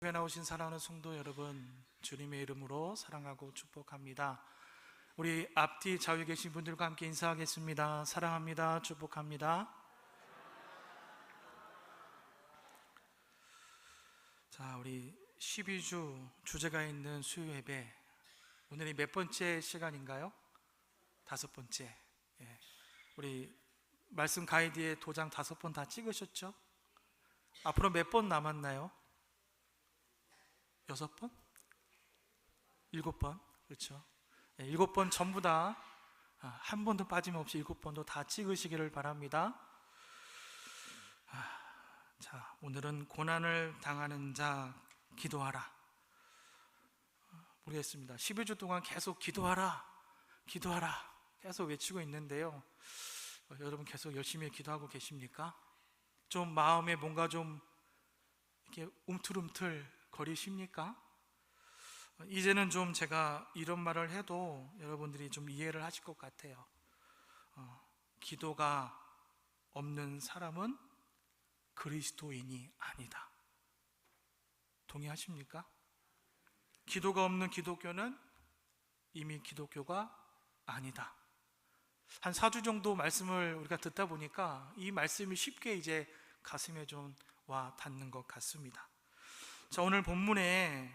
교회 나오신 사랑하는 성도 여러분, 주님의 이름으로 사랑하고 축복합니다. 우리 앞뒤 좌우에 계신 분들과 함께 인사하겠습니다. 사랑합니다. 축복합니다. 자, 우리 12주 주제가 있는 수요 예배, 오늘이 몇 번째 시간인가요? 5번째. 우리 말씀 가이드에 도장 5번 다 찍으셨죠? 앞으로 몇 번 남았나요? 6번? 7번? 그렇죠. 7번 전부 다 한 번도 빠짐없이 7번도 다 찍으시기를 바랍니다. 자, 오늘은 고난을 당하는 자 기도하라. 모르겠습니다. 12주 동안 계속 기도하라, 기도하라 계속 외치고 있는데요. 여러분 계속 열심히 기도하고 계십니까? 좀 마음에 뭔가 좀 이렇게 움틀움틀 거리십니까? 이제는 좀 제가 이런 말을 해도 여러분들이 좀 이해를 하실 것 같아요. 기도가 없는 사람은 그리스도인이 아니다. 동의하십니까? 기도가 없는 기독교는 이미 기독교가 아니다. 한 4주 정도 말씀을 우리가 듣다 보니까 이 말씀이 쉽게 이제 가슴에 좀 와 닿는 것 같습니다. 자, 오늘 본문의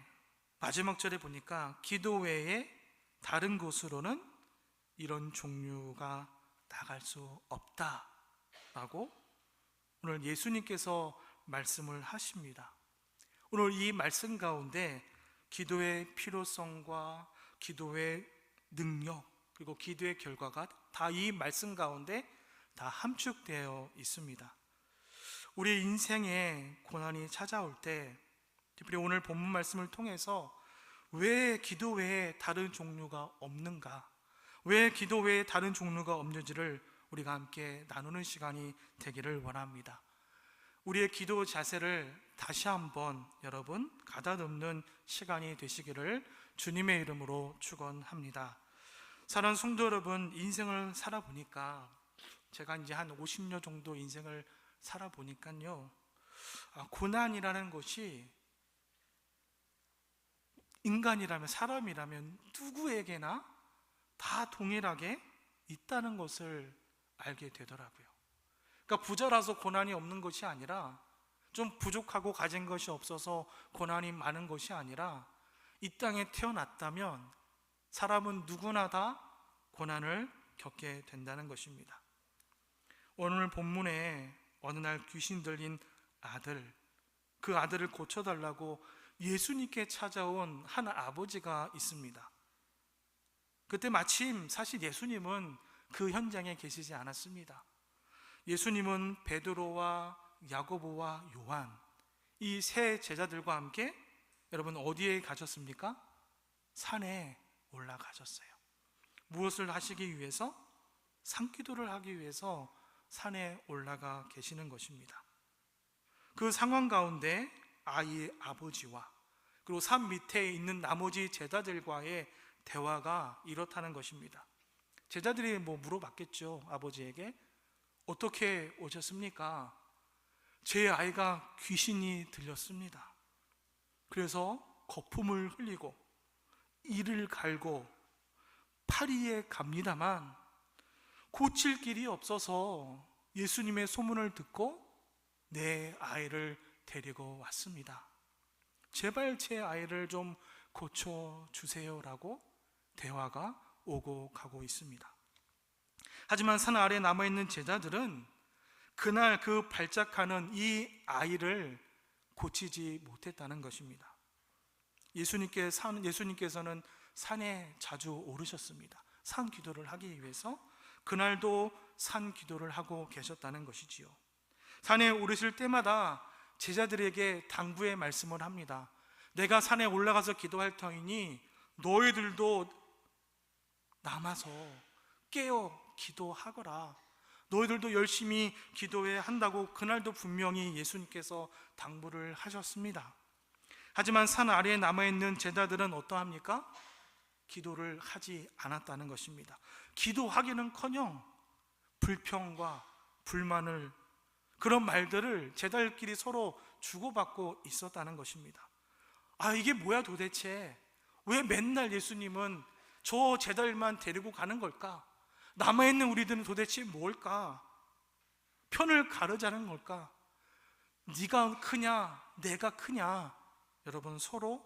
마지막 절에 보니까 기도 외에 다른 곳으로는 이런 종류가 나갈 수 없다라고 오늘 예수님께서 말씀을 하십니다. 오늘 이 말씀 가운데 기도의 필요성과 기도의 능력 그리고 기도의 결과가 다 이 말씀 가운데 다 함축되어 있습니다. 우리 인생에 고난이 찾아올 때 특별히 오늘 본문 말씀을 통해서 왜 기도 외에 다른 종류가 없는가, 왜 기도 외에 다른 종류가 없는지를 우리가 함께 나누는 시간이 되기를 원합니다. 우리의 기도 자세를 다시 한번 여러분 가다듬는 시간이 되시기를 주님의 이름으로 축원합니다. 사랑하는 성도 여러분, 인생을 살아보니까 제가 이제 한 50년 정도 인생을 살아보니까요, 고난이라는 것이 인간이라면, 사람이라면 누구에게나 다 동일하게 있다는 것을 알게 되더라고요. 그러니까 부자라서 고난이 없는 것이 아니라, 좀 부족하고 가진 것이 없어서 고난이 많은 것이 아니라, 이 땅에 태어났다면 사람은 누구나 다 고난을 겪게 된다는 것입니다. 오늘 본문에 어느 날 귀신 들린 아들, 그 아들을 고쳐달라고 예수님께 찾아온 한 아버지가 있습니다. 그때 마침 사실 예수님은 그 현장에 계시지 않았습니다. 예수님은 베드로와 야고보와 요한, 이 세 제자들과 함께 여러분 어디에 가셨습니까? 산에 올라가셨어요. 무엇을 하시기 위해서? 산기도를 하기 위해서 산에 올라가 계시는 것입니다. 그 상황 가운데 아이의 아버지와 그리고 산 밑에 있는 나머지 제자들과의 대화가 이렇다는 것입니다. 제자들이 물어봤겠죠. 아버지에게 어떻게 오셨습니까? 제 아이가 귀신이 들렸습니다. 그래서 거품을 흘리고 이를 갈고 파리에 갑니다만 고칠 길이 없어서 예수님의 소문을 듣고 내 아이를 데리고 왔습니다. 제발 제 아이를 좀 고쳐주세요라고 대화가 오고 가고 있습니다. 하지만 산 아래에 남아있는 제자들은 그날 그 발작하는 이 아이를 고치지 못했다는 것입니다. 예수님께서는 산에 자주 오르셨습니다. 산 기도를 하기 위해서 그날도 산 기도를 하고 계셨다는 것이지요. 산에 오르실 때마다 제자들에게 당부의 말씀을 합니다. 내가 산에 올라가서 기도할 터이니 너희들도 남아서 깨어 기도하거라. 너희들도 열심히 기도해야 한다고 그날도 분명히 예수님께서 당부를 하셨습니다. 하지만 산 아래에 남아있는 제자들은 어떠합니까? 기도를 하지 않았다는 것입니다. 기도하기는커녕 불평과 불만을, 그런 말들을 제자들끼리 서로 주고받고 있었다는 것입니다. 이게 뭐야 도대체? 왜 맨날 예수님은 저 제자들만 데리고 가는 걸까? 남아있는 우리들은 도대체 뭘까? 편을 가르자는 걸까? 네가 크냐 내가 크냐? 여러분, 서로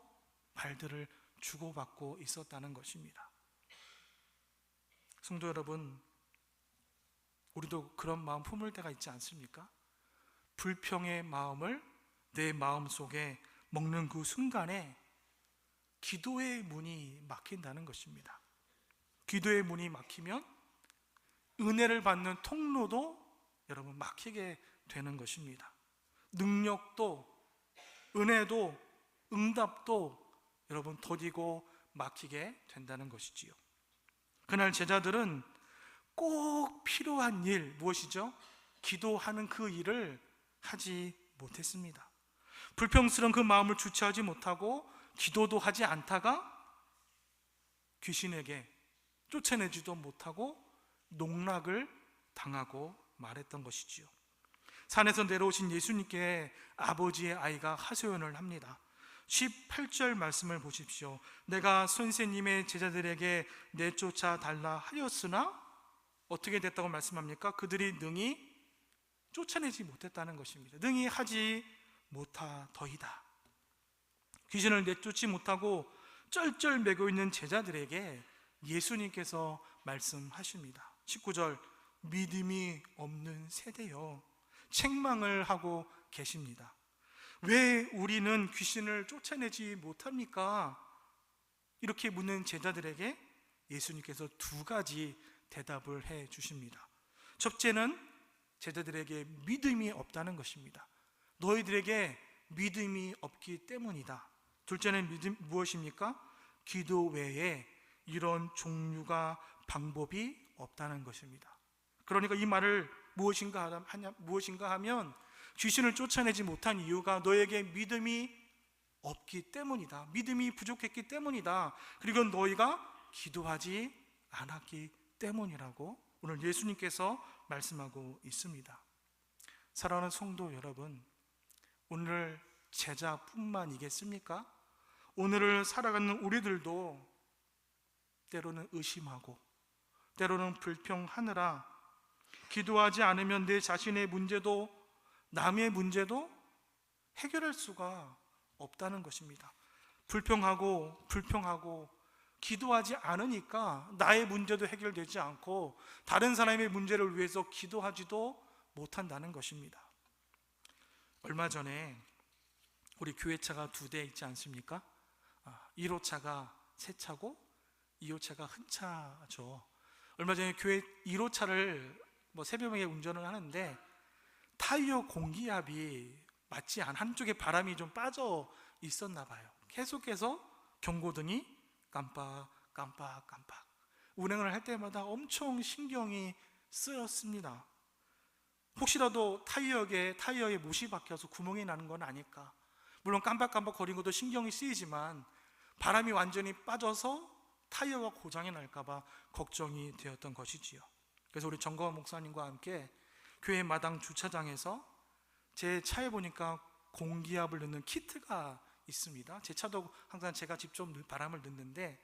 발들을 주고받고 있었다는 것입니다. 성도 여러분, 우리도 그런 마음 품을 때가 있지 않습니까? 불평의 마음을 내 마음속에 먹는 그 순간에 기도의 문이 막힌다는 것입니다. 기도의 문이 막히면 은혜를 받는 통로도 여러분 막히게 되는 것입니다. 능력도, 은혜도, 응답도 여러분 더디고 막히게 된다는 것이지요. 그날 제자들은 꼭 필요한 일, 무엇이죠? 기도하는 그 일을 하지 못했습니다. 불평스러운 그 마음을 주체하지 못하고 기도도 하지 않다가 귀신에게 쫓아내지도 못하고 농락을 당하고 말했던 것이지요. 산에서 내려오신 예수님께 아버지의 아이가 하소연을 합니다. 18절 말씀을 보십시오. 내가 선생님의 제자들에게 내쫓아 달라 하였으나 어떻게 됐다고 말씀합니까? 그들이 능히 쫓아내지 못했다는 것입니다. 능히 하지 못하더이다. 귀신을 내쫓지 못하고 쩔쩔매고 있는 제자들에게 예수님께서 말씀하십니다. 19절, 믿음이 없는 세대여, 책망을 하고 계십니다. 왜 우리는 귀신을 쫓아내지 못합니까? 이렇게 묻는 제자들에게 예수님께서 두 가지 대답을 해 주십니다. 첫째는 제자들에게 믿음이 없다는 것입니다. 너희들에게 믿음이 없기 때문이다. 둘째는 무엇입니까? 기도 외에 이런 종류가 방법이 없다는 것입니다. 그러니까 이 말을 무엇인가 하면 귀신을 쫓아내지 못한 이유가 너에게 믿음이 없기 때문이다. 믿음이 부족했기 때문이다. 그리고 너희가 기도하지 않았기 때문이라고 오늘 예수님께서 말씀하고 있습니다. 사랑하는 성도 여러분, 오늘 제자뿐만이겠습니까? 오늘을 살아가는 우리들도 때로는 의심하고 때로는 불평하느라 기도하지 않으면 내 자신의 문제도 남의 문제도 해결할 수가 없다는 것입니다. 불평하고 기도하지 않으니까 나의 문제도 해결되지 않고 다른 사람의 문제를 위해서 기도하지도 못한다는 것입니다. 얼마 전에 우리 교회차가 2대 있지 않습니까? 1호차가 새 차고 2호차가 큰 차죠. 얼마 전에 교회 1호차를 새벽에 운전을 하는데 타이어 공기압이 맞지 않은 한쪽에 바람이 좀 빠져 있었나 봐요. 계속해서 경고등이 깜빡 운행을 할 때마다 엄청 신경이 쓰였습니다. 혹시라도 타이어에 못이 박혀서 구멍이 나는 건 아닐까. 물론 깜빡 거리는 것도 신경이 쓰이지만 바람이 완전히 빠져서 타이어가 고장이 날까봐 걱정이 되었던 것이지요. 그래서 우리 정거원 목사님과 함께 교회 마당 주차장에서 제 차에 보니까 공기압을 넣는 키트가 있습니다. 제 차도 항상 제가 직접 바람을 넣는데,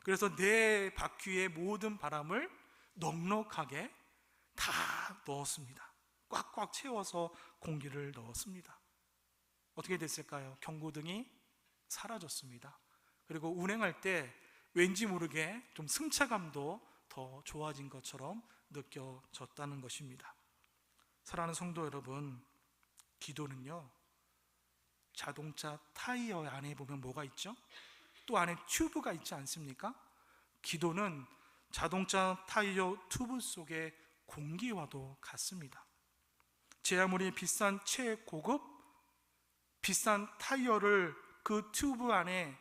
그래서 내 바퀴에 모든 바람을 넉넉하게 다 넣었습니다. 꽉꽉 채워서 공기를 넣었습니다. 어떻게 됐을까요? 경고등이 사라졌습니다. 그리고 운행할 때 왠지 모르게 좀 승차감도 더 좋아진 것처럼 느껴졌다는 것입니다. 사랑하는 성도 여러분, 기도는요, 자동차 타이어 안에 보면 뭐가 있죠? 또 안에 튜브가 있지 않습니까? 기도는 자동차 타이어 튜브 속의 공기와도 같습니다. 제 아무리 비싼 최고급 비싼 타이어를 그 튜브 안에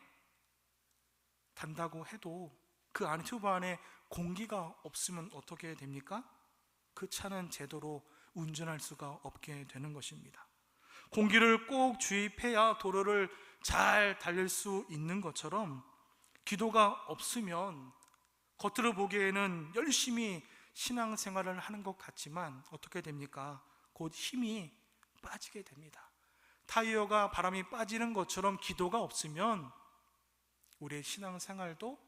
단다고 해도 그 안에 튜브 안에 공기가 없으면 어떻게 됩니까? 그 차는 제대로 운전할 수가 없게 되는 것입니다. 공기를 꼭 주입해야 도로를 잘 달릴 수 있는 것처럼 기도가 없으면 겉으로 보기에는 열심히 신앙생활을 하는 것 같지만 어떻게 됩니까? 곧 힘이 빠지게 됩니다. 타이어가 바람이 빠지는 것처럼 기도가 없으면 우리의 신앙생활도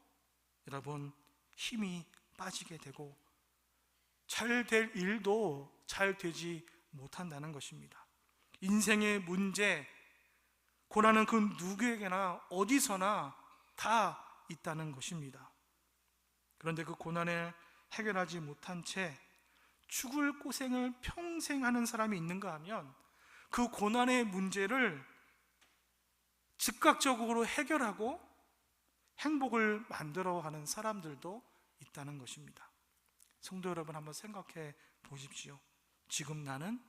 여러분 힘이 빠지게 되고 잘 될 일도 잘 되지 못한다는 것입니다. 인생의 문제, 고난은 그 누구에게나 어디서나 다 있다는 것입니다. 그런데 그 고난을 해결하지 못한 채 죽을 고생을 평생 하는 사람이 있는가 하면 그 고난의 문제를 즉각적으로 해결하고 행복을 만들어가는 사람들도 있다는 것입니다. 성도 여러분, 한번 생각해 보십시오. 지금 나는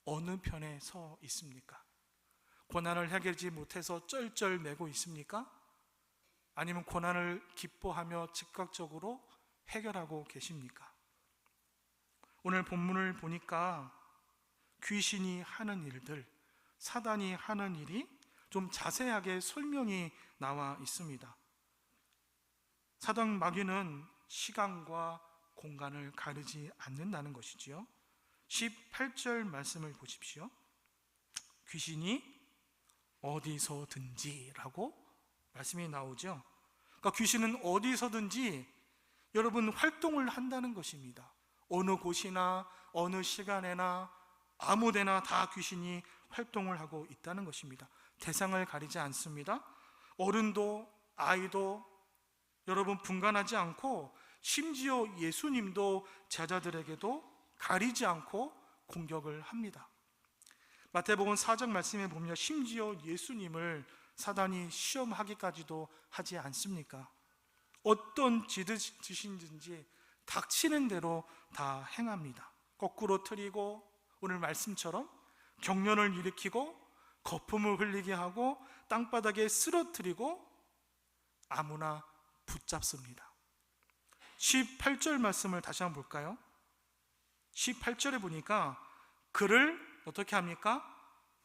어느 편에 서 있습니까? 고난을 해결하지 못해서 쩔쩔매고 있습니까? 아니면 고난을 기뻐하며 즉각적으로 해결하고 계십니까? 오늘 본문을 보니까 귀신이 하는 일들, 사단이 하는 일이 좀 자세하게 설명이 나와 있습니다. 사단 마귀는 시간과 공간을 가리지 않는다는 것이지요. 18절 말씀을 보십시오. 귀신이 어디서든지라고 말씀이 나오죠. 그러니까 귀신은 어디서든지 여러분 활동을 한다는 것입니다. 어느 곳이나 어느 시간에나 아무데나 다 귀신이 활동을 하고 있다는 것입니다. 대상을 가리지 않습니다. 어른도 아이도 여러분 분간하지 않고 심지어 예수님도 제자들에게도 가리지 않고 공격을 합니다. 마태복음 4장 말씀에 보면 심지어 예수님을 사단이 시험하기까지도 하지 않습니까? 어떤 짓이든지 닥치는 대로 다 행합니다. 거꾸로 트이고 오늘 말씀처럼 경련을 일으키고 거품을 흘리게 하고 땅바닥에 쓰러뜨리고 아무나 붙잡습니다. 18절 말씀을 다시 한번 볼까요? 18절에 보니까 그를 어떻게 합니까?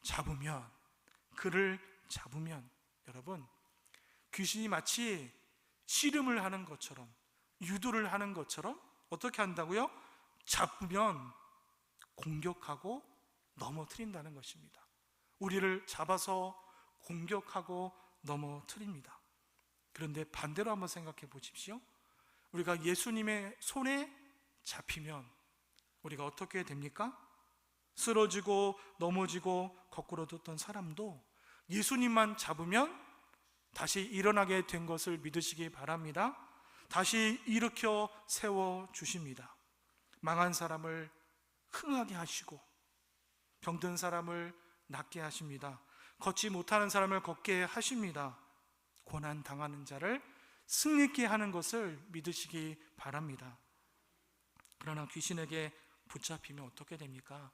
잡으면, 그를 잡으면, 여러분 귀신이 마치 씨름을 하는 것처럼 유도를 하는 것처럼 어떻게 한다고요? 잡으면 공격하고 넘어뜨린다는 것입니다. 우리를 잡아서 공격하고 넘어뜨립니다. 그런데 반대로 한번 생각해 보십시오. 우리가 예수님의 손에 잡히면 우리가 어떻게 됩니까? 쓰러지고 넘어지고 거꾸로 뒀던 사람도 예수님만 잡으면 다시 일어나게 된 것을 믿으시기 바랍니다. 다시 일으켜 세워주십니다. 망한 사람을 흥하게 하시고 병든 사람을 낫게 하십니다. 걷지 못하는 사람을 걷게 하십니다. 고난 당하는 자를 승리케 하는 것을 믿으시기 바랍니다. 그러나 귀신에게 붙잡히면 어떻게 됩니까?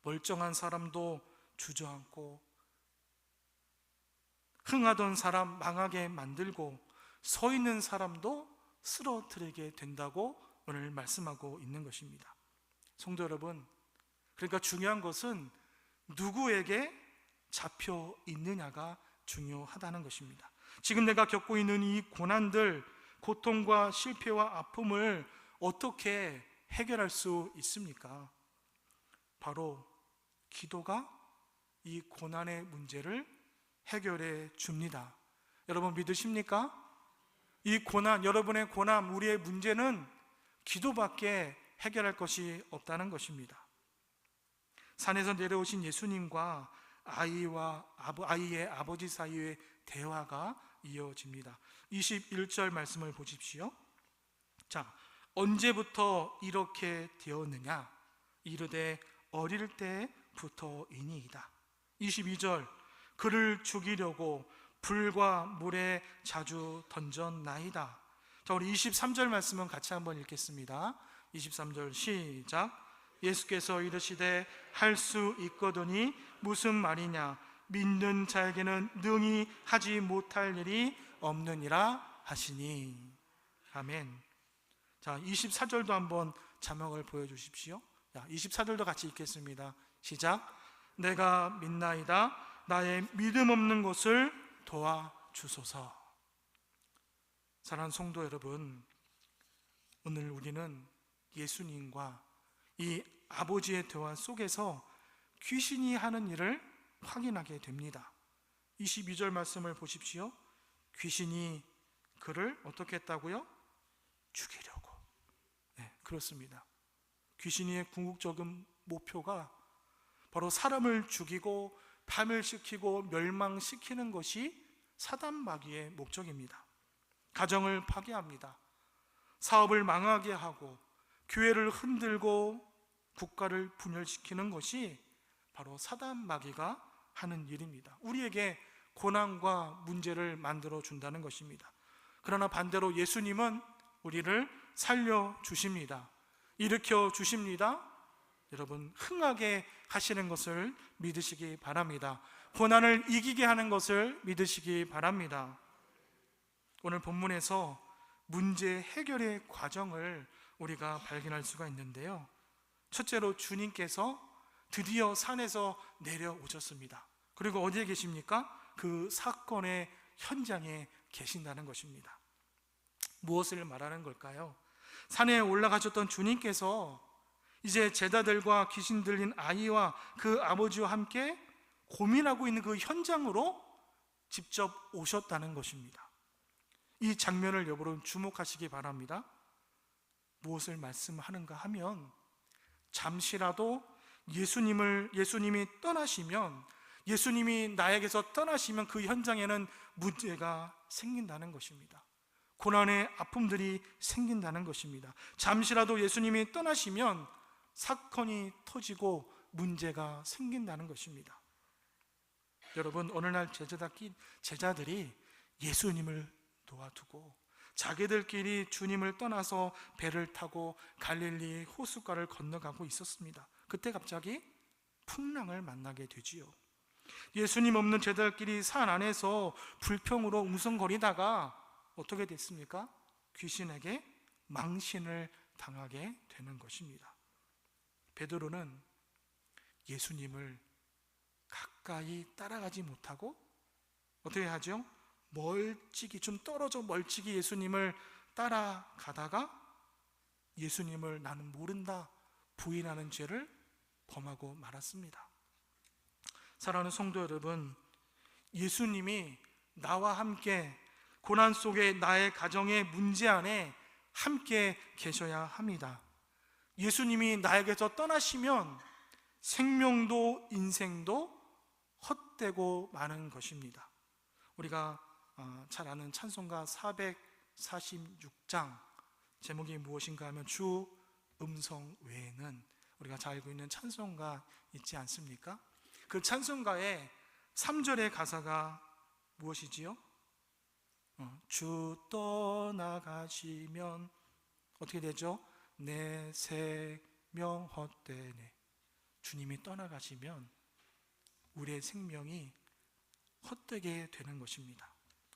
멀쩡한 사람도 주저앉고 흥하던 사람 망하게 만들고 서 있는 사람도 쓰러뜨리게 된다고 오늘 말씀하고 있는 것입니다. 성도 여러분, 그러니까 중요한 것은 누구에게 잡혀 있느냐가 중요하다는 것입니다. 지금 내가 겪고 있는 이 고난들, 고통과 실패와 아픔을 어떻게 해결할 수 있습니까? 바로 기도가 이 고난의 문제를 해결해 줍니다. 여러분 믿으십니까? 이 고난, 여러분의 고난, 우리의 문제는 기도밖에 해결할 것이 없다는 것입니다. 산에서 내려오신 예수님과 아이의 아버지 사이의 대화가 이어집니다. 21절 말씀을 보십시오. 자, 언제부터 이렇게 되었느냐? 이르되 어릴 때부터이니이다. 22절, 그를 죽이려고 불과 물에 자주 던졌나이다. 자, 우리 23절 말씀은 같이 한번 읽겠습니다. 23절 시작. 예수께서 이르시되 할 수 있거든이 무슨 말이냐? 믿는 자에게는 능히 하지 못할 일이 없느니라 하시니. 아멘. 자, 24절도 한번 자막을 보여주십시오. 24절도 같이 읽겠습니다. 시작. 내가 믿나이다. 나의 믿음 없는 것을 도와주소서. 사랑하는 성도 여러분, 오늘 우리는 예수님과 이 아버지의 대화 속에서 귀신이 하는 일을 확인하게 됩니다. 22절 말씀을 보십시오. 귀신이 그를 어떻게 했다고요? 죽이려고. 네, 그렇습니다. 귀신의 궁극적인 목표가 바로 사람을 죽이고 파멸시키고 멸망시키는 것이 사단 마귀의 목적입니다. 가정을 파괴합니다. 사업을 망하게 하고 교회를 흔들고 국가를 분열시키는 것이 바로 사단 마귀가 하는 일입니다. 우리에게 고난과 문제를 만들어 준다는 것입니다. 그러나 반대로 예수님은 우리를 살려주십니다. 일으켜 주십니다. 여러분, 흥하게 하시는 것을 믿으시기 바랍니다. 고난을 이기게 하는 것을 믿으시기 바랍니다. 오늘 본문에서 문제 해결의 과정을 우리가 발견할 수가 있는데요. 첫째로 주님께서 드디어 산에서 내려오셨습니다. 그리고 어디에 계십니까? 그 사건의 현장에 계신다는 것입니다. 무엇을 말하는 걸까요? 산에 올라가셨던 주님께서 이제 제자들과 귀신 들린 아이와 그 아버지와 함께 고민하고 있는 그 현장으로 직접 오셨다는 것입니다. 이 장면을 여러분 주목하시기 바랍니다. 무엇을 말씀하는가 하면 잠시라도 예수님이 떠나시면, 예수님이 나에게서 떠나시면 그 현장에는 문제가 생긴다는 것입니다. 고난의 아픔들이 생긴다는 것입니다. 잠시라도 예수님이 떠나시면 사건이 터지고 문제가 생긴다는 것입니다. 여러분, 어느 날 제자들이 예수님을 놓아두고 자기들끼리 주님을 떠나서 배를 타고 갈릴리 호숫가를 건너가고 있었습니다. 그때 갑자기 풍랑을 만나게 되지요. 예수님 없는 제자들끼리 산 안에서 불평으로 웅성거리다가 어떻게 됐습니까? 귀신에게 망신을 당하게 되는 것입니다. 베드로는 예수님을 가까이 따라가지 못하고 어떻게 하죠? 멀찍이, 좀 떨어져 멀찍이 예수님을 따라가다가 예수님을 나는 모른다 부인하는 죄를 범하고 말았습니다. 사랑하는 성도 여러분, 예수님이 나와 함께 고난 속에 나의 가정의 문제 안에 함께 계셔야 합니다. 예수님이 나에게서 떠나시면 생명도 인생도 헛되고 마는 것입니다. 우리가 잘 아는 찬송가 446장 제목이 무엇인가 하면 주 음성 외에는, 우리가 잘 알고 있는 찬송가 있지 않습니까? 그 찬송가의 3절의 가사가 무엇이지요? 주 떠나가시면 어떻게 되죠? 내 생명 헛되네. 주님이 떠나가시면 우리의 생명이 헛되게 되는 것입니다.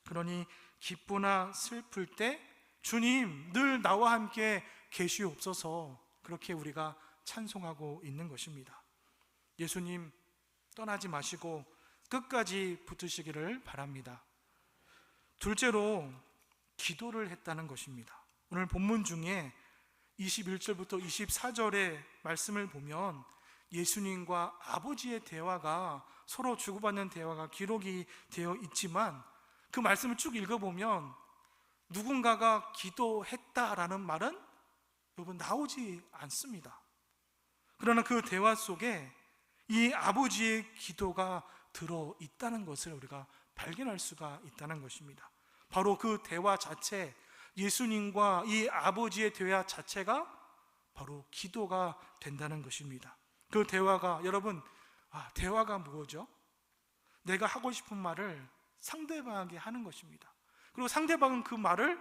그러니 기쁘나 슬플 때 주님 늘 나와 함께 계시옵소서, 그렇게 우리가 찬송하고 있는 것입니다. 예수님 떠나지 마시고 끝까지 붙으시기를 바랍니다. 둘째로 기도를 했다는 것입니다. 오늘 본문 중에 21절부터 24절의 말씀을 보면 예수님과 아버지의 대화가, 서로 주고받는 대화가 기록이 되어 있지만 그 말씀을 쭉 읽어보면 누군가가 기도했다라는 말은 여러분 나오지 않습니다. 그러나 그 대화 속에 이 아버지의 기도가 들어있다는 것을 우리가 발견할 수가 있다는 것입니다. 바로 그 대화 자체, 예수님과 이 아버지의 대화 자체가 바로 기도가 된다는 것입니다. 그 대화가, 여러분, 대화가 뭐죠? 내가 하고 싶은 말을 상대방에게 하는 것입니다. 그리고 상대방은 그 말을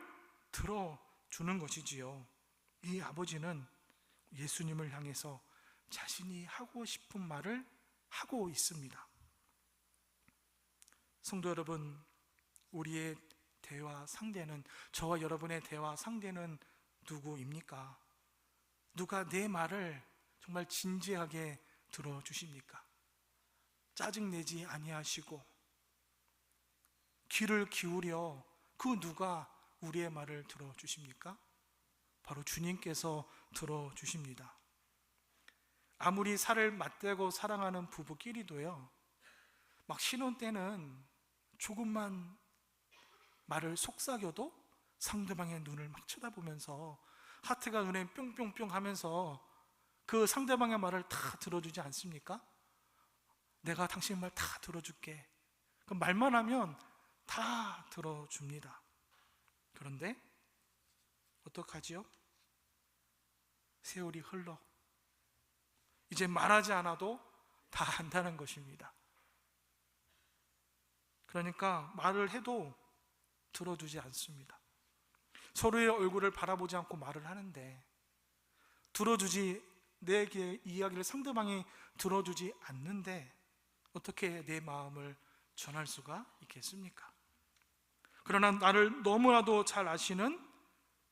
들어주는 것이지요. 이 아버지는 예수님을 향해서 자신이 하고 싶은 말을 하고 있습니다. 성도 여러분, 우리의 대화 상대는, 저와 여러분의 대화 상대는 누구입니까? 누가 내 말을 정말 진지하게 들어주십니까? 짜증내지 아니하시고 귀를 기울여 그 누가 우리의 말을 들어주십니까? 바로 주님께서 들어주십니다. 아무리 살을 맞대고 사랑하는 부부끼리도요, 막 신혼 때는 조금만 말을 속삭여도 상대방의 눈을 막 쳐다보면서 하트가 눈에 뿅뿅뿅 하면서 그 상대방의 말을 다 들어주지 않습니까? 내가 당신 말 다 들어줄게. 그 말만 하면 다 들어줍니다. 그런데 어떡하지요? 세월이 흘러 이제 말하지 않아도 다 안다는 것입니다. 그러니까 말을 해도 들어주지 않습니다. 서로의 얼굴을 바라보지 않고 말을 하는데 내 이야기를 상대방이 들어주지 않는데 어떻게 내 마음을 전할 수가 있겠습니까? 그러나 나를 너무나도 잘 아시는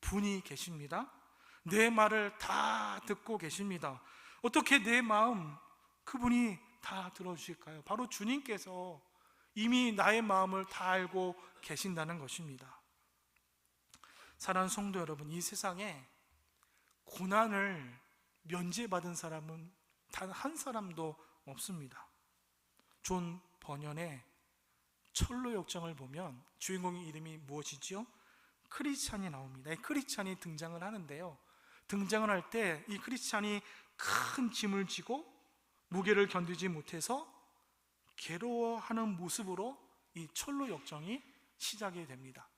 분이 계십니다. 내 말을 다 듣고 계십니다. 어떻게 내 마음 그분이 다 들어주실까요? 바로 주님께서 이미 나의 마음을 다 알고 계신다는 것입니다. 사랑하는 성도 여러분, 이 세상에 고난을 면제받은 사람은 단 한 사람도 없습니다. 존 버년의 철로 역정을 보면 주인공의 이름이 무엇이지요? 크리스찬이 나옵니다. 이 크리스찬이 등장을 하는데요, 등장을 할 때 이 크리스찬이 큰 짐을 지고 무게를 견디지 못해서 괴로워하는 모습으로 이 철로 역정이 시작이 됩니다.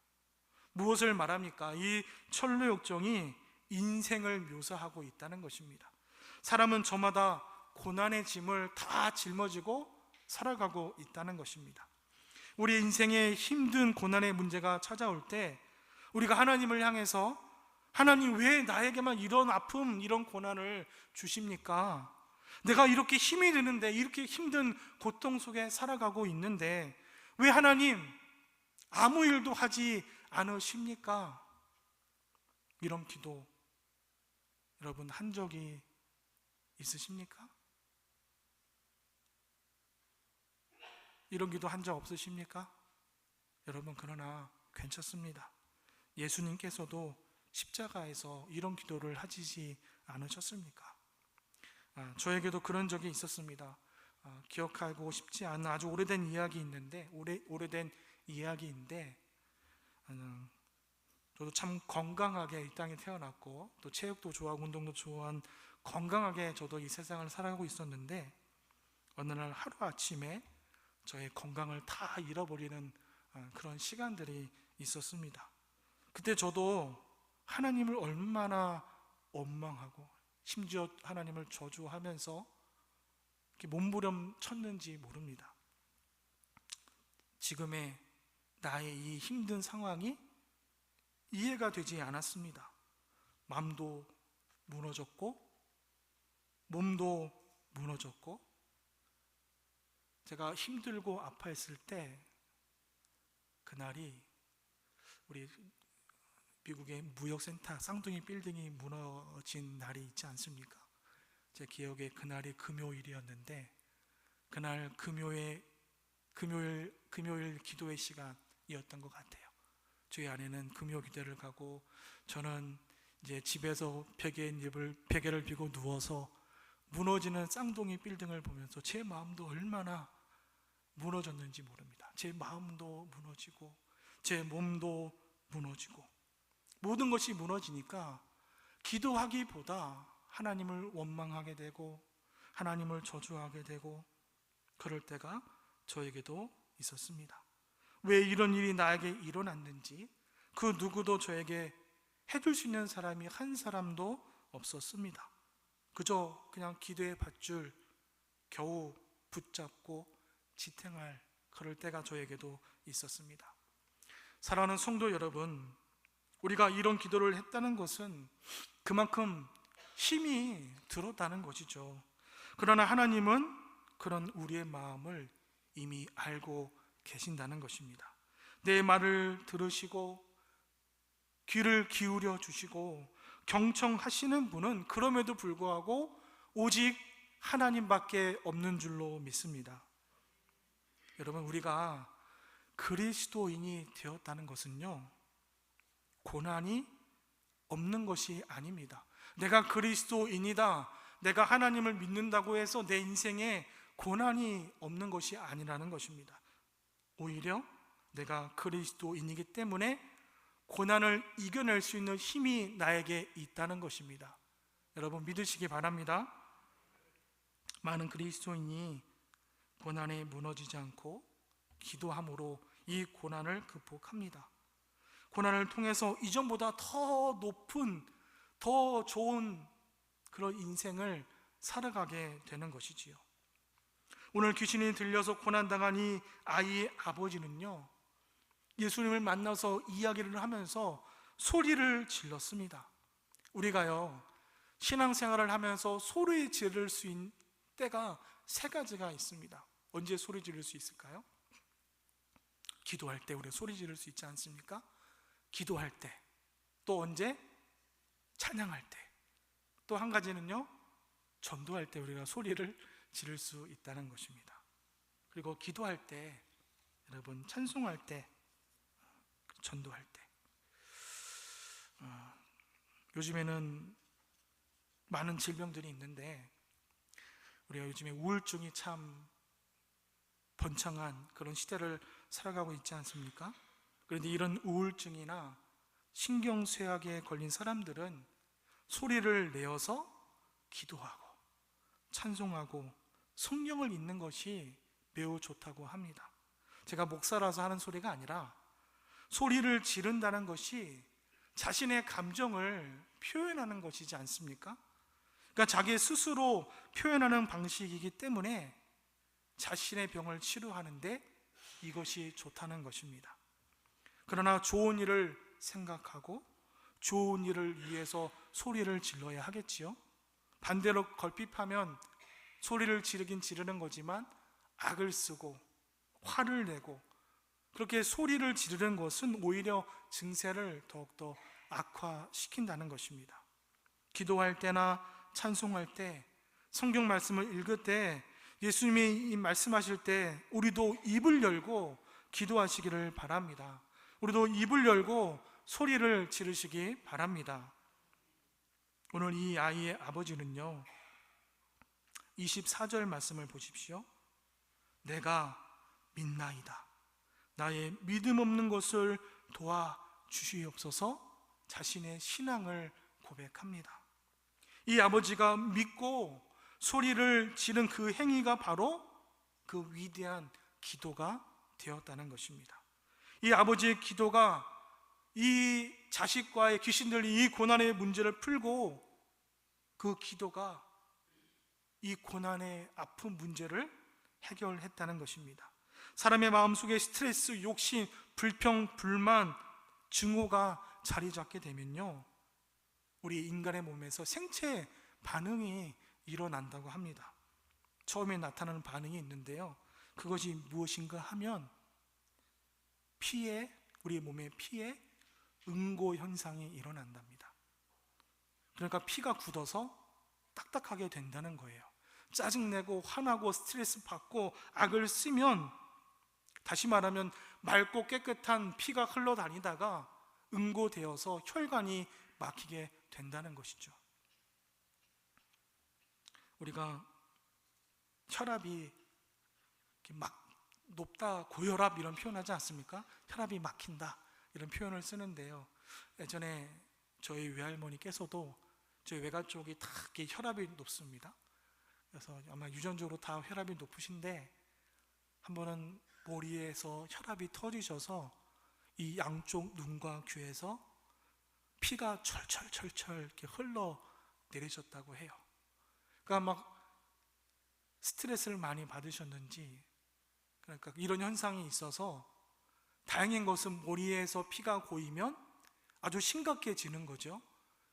무엇을 말합니까? 이 철로 역정이 인생을 묘사하고 있다는 것입니다. 사람은 저마다 고난의 짐을 다 짊어지고 살아가고 있다는 것입니다. 우리 인생에 힘든 고난의 문제가 찾아올 때 우리가 하나님을 향해서 하나님, 왜 나에게만 이런 아픔, 이런 고난을 주십니까? 내가 이렇게 힘이 드는데, 이렇게 힘든 고통 속에 살아가고 있는데 왜 하나님 아무 일도 하지 않으십니까? 이런 기도 여러분 한 적이 있으십니까? 이런 기도 한 적 없으십니까? 여러분, 그러나 괜찮습니다. 예수님께서도 십자가에서 이런 기도를 하시지 않으셨습니까? 저에게도 그런 적이 있었습니다. 기억하고 싶지 않은 아주 오래된 이야기 있는데 오래된 이야기인데, 저도 참 건강하게 이 땅에 태어났고 또 체육도 좋아하고 운동도 좋아한 건강하게 저도 이 세상을 살아가고 있었는데, 어느 날 하루아침에 저의 건강을 다 잃어버리는 그런 시간들이 있었습니다. 그때 저도 하나님을 얼마나 원망하고 심지어 하나님을 저주하면서 이렇게 몸부림 쳤는지 모릅니다. 지금의 나의 이 힘든 상황이 이해가 되지 않았습니다. 마음도 무너졌고 몸도 무너졌고, 제가 힘들고 아파했을 때 그날이 우리 미국의 무역센터 쌍둥이 빌딩이 무너진 날이 있지 않습니까? 제 기억에 그날이 금요일이었는데, 그날 금요일 기도의 시간이었던 것 같아요. 저희 아내는 금요 기도를 가고 저는 이제 집에서 베개를 비고 누워서 무너지는 쌍둥이 빌딩을 보면서 제 마음도 얼마나 무너졌는지 모릅니다. 제 마음도 무너지고 제 몸도 무너지고 모든 것이 무너지니까 기도하기보다 하나님을 원망하게 되고 하나님을 저주하게 되고 그럴 때가 저에게도 있었습니다. 왜 이런 일이 나에게 일어났는지 그 누구도 저에게 해줄 수 있는 사람이 한 사람도 없었습니다. 그저 그냥 기도의 밧줄 겨우 붙잡고 지탱할 그럴 때가 저에게도 있었습니다. 사랑하는 성도 여러분, 우리가 이런 기도를 했다는 것은 그만큼 힘이 들었다는 것이죠. 그러나 하나님은 그런 우리의 마음을 이미 알고 계신다는 것입니다. 내 말을 들으시고 귀를 기울여 주시고 경청하시는 분은 그럼에도 불구하고 오직 하나님밖에 없는 줄로 믿습니다. 여러분, 우리가 그리스도인이 되었다는 것은요, 고난이 없는 것이 아닙니다. 내가 그리스도인이다, 내가 하나님을 믿는다고 해서 내 인생에 고난이 없는 것이 아니라는 것입니다. 오히려 내가 그리스도인이기 때문에 고난을 이겨낼 수 있는 힘이 나에게 있다는 것입니다. 여러분 믿으시기 바랍니다. 많은 그리스도인이 고난에 무너지지 않고 기도함으로 이 고난을 극복합니다. 고난을 통해서 이전보다 더 높은, 더 좋은 그런 인생을 살아가게 되는 것이지요. 오늘 귀신이 들려서 고난당한 이 아이의 아버지는요, 예수님을 만나서 이야기를 하면서 소리를 질렀습니다. 우리가요, 신앙생활을 하면서 소리 지를 수 있는 때가 세 가지가 있습니다. 언제 소리 지를 수 있을까요? 기도할 때 우리가 소리 지를 수 있지 않습니까? 기도할 때. 또 언제? 찬양할 때. 또 한 가지는요, 전도할 때 우리가 소리를 지를 수 있다는 것입니다. 그리고 기도할 때, 여러분 찬송할 때, 전도할 때. 요즘에는 많은 질병들이 있는데 우리가 요즘에 우울증이 참 번창한 그런 시대를 살아가고 있지 않습니까? 그런데 이런 우울증이나 신경쇠약에 걸린 사람들은 소리를 내어서 기도하고 찬송하고 성경을 읽는 것이 매우 좋다고 합니다. 제가 목사라서 하는 소리가 아니라 소리를 지른다는 것이 자신의 감정을 표현하는 것이지 않습니까? 그러니까 자기 스스로 표현하는 방식이기 때문에 자신의 병을 치료하는데 이것이 좋다는 것입니다. 그러나 좋은 일을 생각하고 좋은 일을 위해서 소리를 질러야 하겠지요. 반대로 걸핏하면 소리를 지르긴 지르는 거지만 악을 쓰고 화를 내고 그렇게 소리를 지르는 것은 오히려 증세를 더욱더 악화시킨다는 것입니다. 기도할 때나 찬송할 때, 성경 말씀을 읽을 때, 예수님이 말씀하실 때 우리도 입을 열고 기도하시기를 바랍니다. 우리도 입을 열고 소리를 지르시기 바랍니다. 오늘 이 아이의 아버지는요, 24절 말씀을 보십시오. 내가 믿나이다. 나의 믿음 없는 것을 도와주시옵소서. 자신의 신앙을 고백합니다. 이 아버지가 믿고 소리를 지른 그 행위가 바로 그 위대한 기도가 되었다는 것입니다. 이 아버지의 기도가 이 자식과의 귀신들이 이 고난의 문제를 풀고 그 기도가 이 고난의 아픈 문제를 해결했다는 것입니다. 사람의 마음속에 스트레스, 욕심, 불평, 불만, 증오가 자리 잡게 되면요, 우리 인간의 몸에서 생체 반응이 일어난다고 합니다. 처음에 나타나는 반응이 있는데요, 그것이 무엇인가 하면 우리 몸의 피에 응고 현상이 일어난답니다. 그러니까 피가 굳어서 딱딱하게 된다는 거예요. 짜증내고 화나고 스트레스 받고 악을 쓰면, 다시 말하면 맑고 깨끗한 피가 흘러다니다가 응고되어서 혈관이 막히게 된다는 것이죠. 우리가 혈압이 막 높다, 고혈압 이런 표현하지 않습니까? 혈압이 막힌다 이런 표현을 쓰는데요, 예전에 저희 외할머니께서도 저희 외가 쪽이 다 혈압이 높습니다. 그래서 아마 유전적으로 다 혈압이 높으신데 한 번은 머리에서 혈압이 터지셔서 이 양쪽 눈과 귀에서 피가 철철철철 이렇게 흘러 내리셨다고 해요. 그러니까 막 스트레스를 많이 받으셨는지, 그러니까 이런 현상이 있어서 다행인 것은 머리에서 피가 고이면 아주 심각해지는 거죠.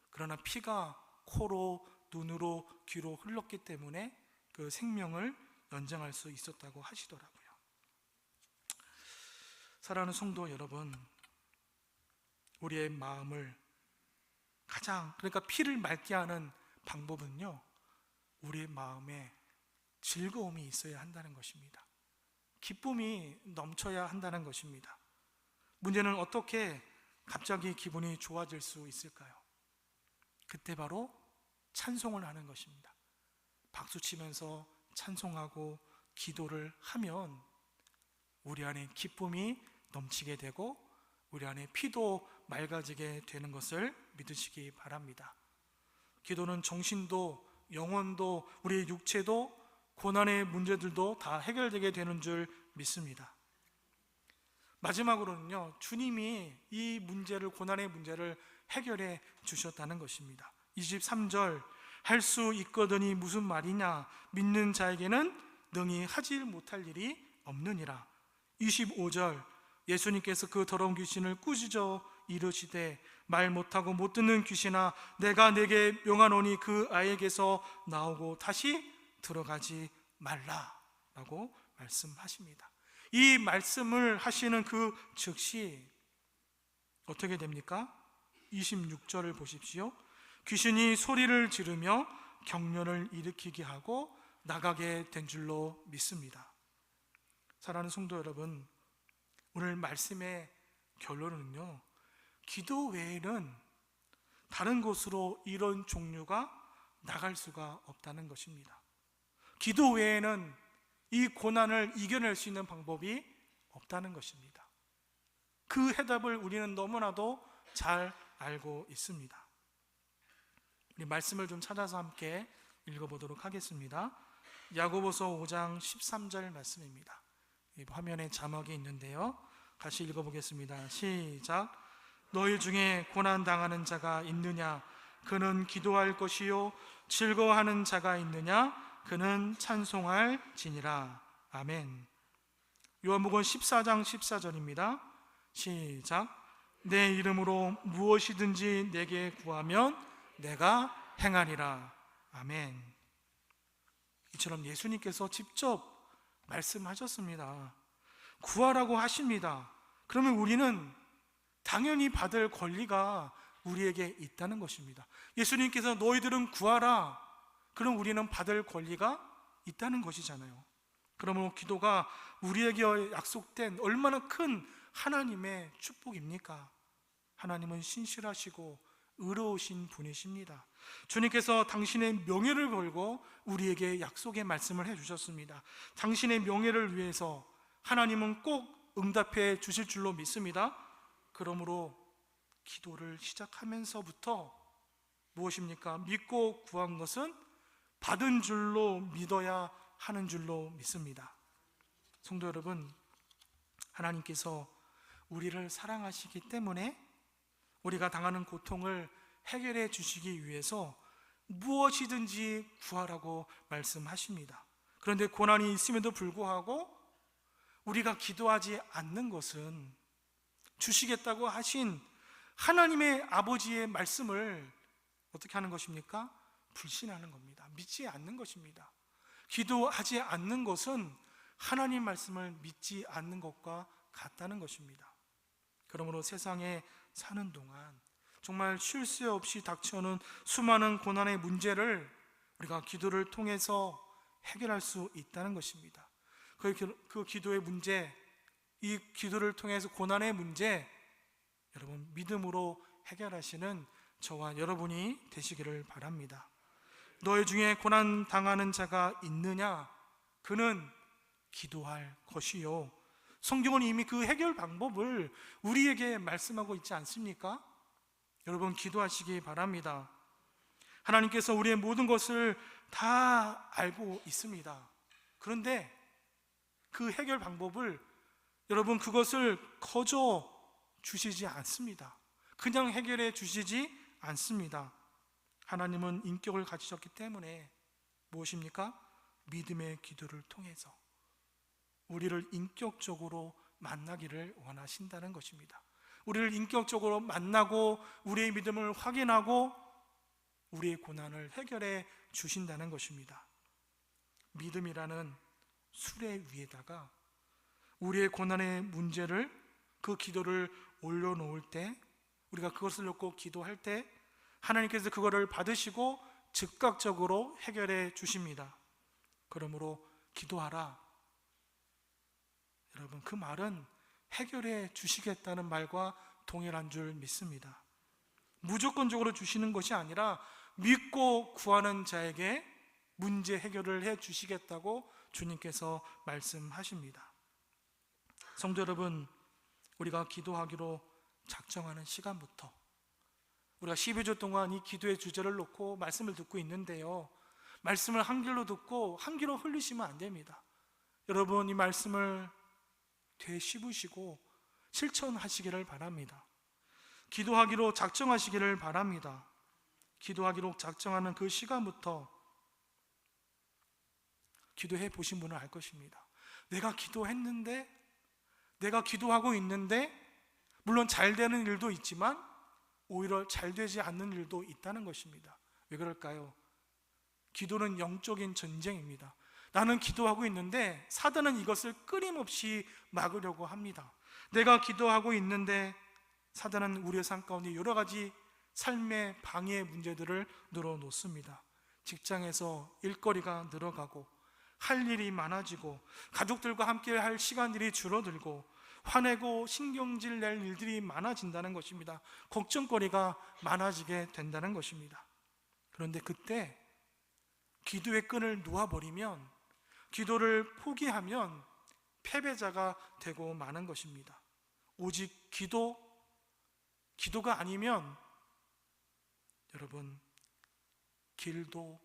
그러나 피가 코로, 눈으로, 귀로 흘렀기 때문에 그 생명을 연장할 수 있었다고 하시더라고요. 사랑하는 성도 여러분, 우리의 마음을 그러니까 피를 맑게 하는 방법은요, 우리의 마음에 즐거움이 있어야 한다는 것입니다. 기쁨이 넘쳐야 한다는 것입니다. 문제는 어떻게 갑자기 기분이 좋아질 수 있을까요? 그때 바로 찬송을 하는 것입니다. 박수 치면서 찬송하고 기도를 하면 우리 안에 기쁨이 넘치게 되고 우리 안에 피도 맑아지게 되는 것을 믿으시기 바랍니다. 기도는 정신도 영혼도 우리의 육체도 고난의 문제들도 다 해결되게 되는 줄 믿습니다. 마지막으로는요, 주님이 이 문제를, 고난의 문제를 해결해 주셨다는 것입니다. 23절, 할 수 있거든이 무슨 말이냐, 믿는 자에게는 능히 하지 못할 일이 없느니라. 25절, 예수님께서 그 더러운 귀신을 꾸짖어 이르시되 말 못하고 못 듣는 귀신아, 내가 내게 명하노니 그 아이에게서 나오고 다시 들어가지 말라라고 말씀하십니다. 이 말씀을 하시는 그 즉시 어떻게 됩니까? 26절을 보십시오. 귀신이 소리를 지르며 경련을 일으키게 하고 나가게 된 줄로 믿습니다. 사랑하는 성도 여러분, 오늘 말씀의 결론은요, 기도 외에는 다른 곳으로 이런 종류가 나갈 수가 없다는 것입니다. 기도 외에는 이 고난을 이겨낼 수 있는 방법이 없다는 것입니다. 그 해답을 우리는 너무나도 잘 알고 있습니다. 우리 말씀을 좀 찾아서 함께 읽어보도록 하겠습니다. 야고보서 5장 13절 말씀입니다. 화면에 자막이 있는데요, 같이 읽어보겠습니다. 시작. 너희 중에 고난당하는 자가 있느냐? 그는 기도할 것이요. 즐거워하는 자가 있느냐? 그는 찬송할지니라. 아멘. 요한복음 14장 14절입니다. 시작. 내 이름으로 무엇이든지 내게 구하면 내가 행하리라. 아멘. 이처럼 예수님께서 직접 말씀하셨습니다. 구하라고 하십니다. 그러면 우리는 당연히 받을 권리가 우리에게 있다는 것입니다. 예수님께서 너희들은 구하라, 그럼 우리는 받을 권리가 있다는 것이잖아요. 그러면 기도가 우리에게 약속된 얼마나 큰 하나님의 축복입니까? 하나님은 신실하시고 의로우신 분이십니다. 주님께서 당신의 명예를 걸고 우리에게 약속의 말씀을 해주셨습니다. 당신의 명예를 위해서 하나님은 꼭 응답해 주실 줄로 믿습니다. 그러므로 기도를 시작하면서부터 무엇입니까? 믿고 구한 것은 받은 줄로 믿어야 하는 줄로 믿습니다. 성도 여러분, 하나님께서 우리를 사랑하시기 때문에 우리가 당하는 고통을 해결해 주시기 위해서 무엇이든지 구하라고 말씀하십니다. 그런데 고난이 있음에도 불구하고 우리가 기도하지 않는 것은 주시겠다고 하신 하나님의 아버지의 말씀을 어떻게 하는 것입니까? 불신하는 겁니다. 믿지 않는 것입니다. 기도하지 않는 것은 하나님 말씀을 믿지 않는 것과 같다는 것입니다. 그러므로 세상에 사는 동안 정말 쉴 새 없이 닥쳐오는 수많은 고난의 문제를 우리가 기도를 통해서 해결할 수 있다는 것입니다. 그 기도의 문제, 이 기도를 통해서 고난의 문제, 여러분 믿음으로 해결하시는 저와 여러분이 되시기를 바랍니다. 너희 중에 고난 당하는 자가 있느냐? 그는 기도할 것이요. 성경은 이미 그 해결 방법을 우리에게 말씀하고 있지 않습니까? 여러분 기도하시기 바랍니다. 하나님께서 우리의 모든 것을 다 알고 있습니다. 그런데 그 해결 방법을 여러분 그것을 거저 주시지 않습니다. 그냥 해결해 주시지 않습니다. 하나님은 인격을 가지셨기 때문에 무엇입니까? 믿음의 기도를 통해서 우리를 인격적으로 만나기를 원하신다는 것입니다. 우리를 인격적으로 만나고 우리의 믿음을 확인하고 우리의 고난을 해결해 주신다는 것입니다. 믿음이라는 수레 위에다가 우리의 고난의 문제를, 그 기도를 올려놓을 때, 우리가 그것을 놓고 기도할 때 하나님께서 그거를 받으시고 즉각적으로 해결해 주십니다. 그러므로 기도하라. 여러분 그 말은 해결해 주시겠다는 말과 동일한 줄 믿습니다. 무조건적으로 주시는 것이 아니라 믿고 구하는 자에게 문제 해결을 해 주시겠다고 주님께서 말씀하십니다. 성도 여러분, 우리가 기도하기로 작정하는 시간부터 우리가 12주 동안 이 기도의 주제를 놓고 말씀을 듣고 있는데요, 말씀을 한 귀로 듣고 한 귀로 흘리시면 안 됩니다. 여러분, 이 말씀을 되씹으시고 실천하시기를 바랍니다. 기도하기로 작정하시기를 바랍니다. 기도하기로 작정하는 그 시간부터 기도해 보신 분은 알 것입니다. 내가 기도했는데, 내가 기도하고 있는데, 물론 잘 되는 일도 있지만 오히려 잘 되지 않는 일도 있다는 것입니다. 왜 그럴까요? 기도는 영적인 전쟁입니다. 나는 기도하고 있는데 사단은 이것을 끊임없이 막으려고 합니다. 내가 기도하고 있는데 사단은 우리의 삶 가운데 여러 가지 삶의 방해 문제들을 늘어놓습니다. 직장에서 일거리가 늘어가고, 할 일이 많아지고, 가족들과 함께 할 시간들이 줄어들고, 화내고 신경질 낼 일들이 많아진다는 것입니다. 걱정거리가 많아지게 된다는 것입니다. 그런데 그때 기도의 끈을 놓아버리면, 기도를 포기하면 패배자가 되고 마는 것입니다. 오직 기도가 아니면 여러분, 길도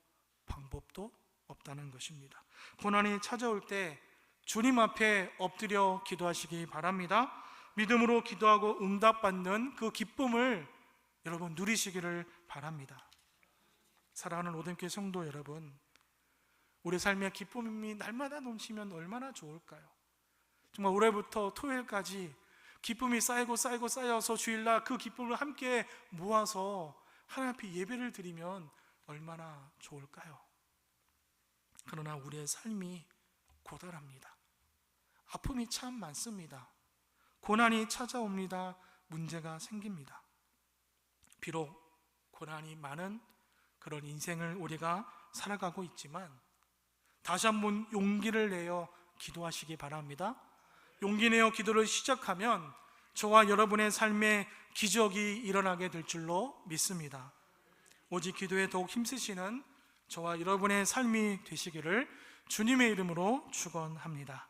방법도 없다는 것입니다. 고난이 찾아올 때 주님 앞에 엎드려 기도하시기 바랍니다. 믿음으로 기도하고 응답받는 그 기쁨을 여러분 누리시기를 바랍니다. 사랑하는 로뎀교회 성도 여러분, 우리 삶의 기쁨이 날마다 넘치면 얼마나 좋을까요? 정말 올해부터 토요일까지 기쁨이 쌓여서 주일날 그 기쁨을 함께 모아서 하나님 앞에 예배를 드리면 얼마나 좋을까요? 그러나 우리의 삶이 고달합니다. 아픔이 참 많습니다. 고난이 찾아옵니다. 문제가 생깁니다. 비록 고난이 많은 그런 인생을 우리가 살아가고 있지만 다시 한번 용기를 내어 기도하시기 바랍니다. 용기 내어 기도를 시작하면 저와 여러분의 삶에 기적이 일어나게 될 줄로 믿습니다. 오직 기도에 더욱 힘쓰시는 저와 여러분의 삶이 되시기를 주님의 이름으로 축원합니다.